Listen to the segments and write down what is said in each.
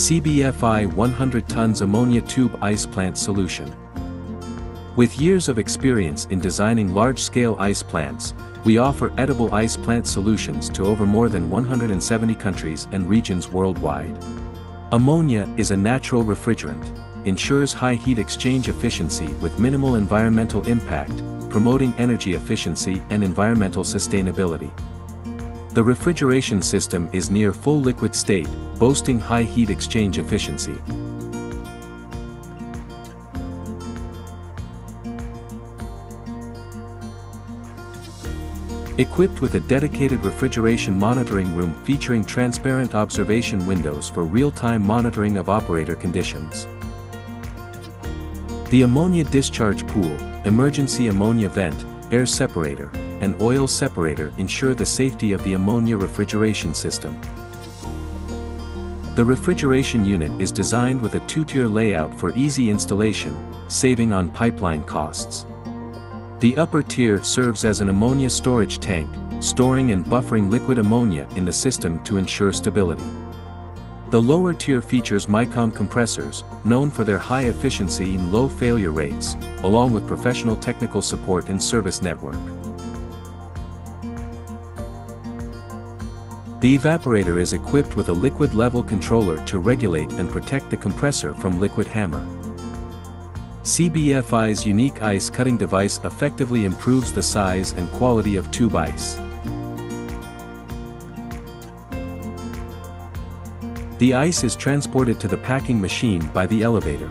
CBFI 100 tons ammonia tube ice plant solution. With years of experience in designing large-scale ice plants, we offer edible ice plant solutions to over more than 170 countries and regions worldwide. Ammonia is a natural refrigerant, ensures high heat exchange efficiency with minimal environmental impact, promoting energy efficiency and environmental sustainability. The refrigeration system is near full liquid state, boasting high heat exchange efficiency. Equipped with a dedicated refrigeration monitoring room featuring transparent observation windows for real-time monitoring of operator conditions. The ammonia discharge pool, emergency ammonia vent, air separator, and oil separator ensure the safety of the ammonia refrigeration system. The refrigeration unit is designed with a two-tier layout for easy installation, saving on pipeline costs. The upper tier serves as an ammonia storage tank, storing and buffering liquid ammonia in the system to ensure stability. The lower tier features Mycon compressors, known for their high efficiency and low failure rates, along with professional technical support and service network. The evaporator is equipped with a liquid level controller to regulate and protect the compressor from liquid hammer. CBFI's unique ice cutting device effectively improves the size and quality of tube ice. The ice is transported to the packing machine by the elevator.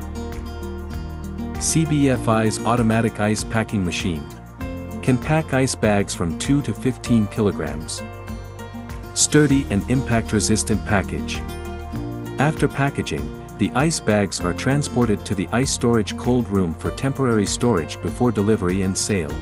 CBFI's automatic ice packing machine can pack ice bags from 2 to 15 kilograms. Sturdy and impact-resistant package. After packaging, the ice bags are transported to the ice storage cold room for temporary storage before delivery and sale.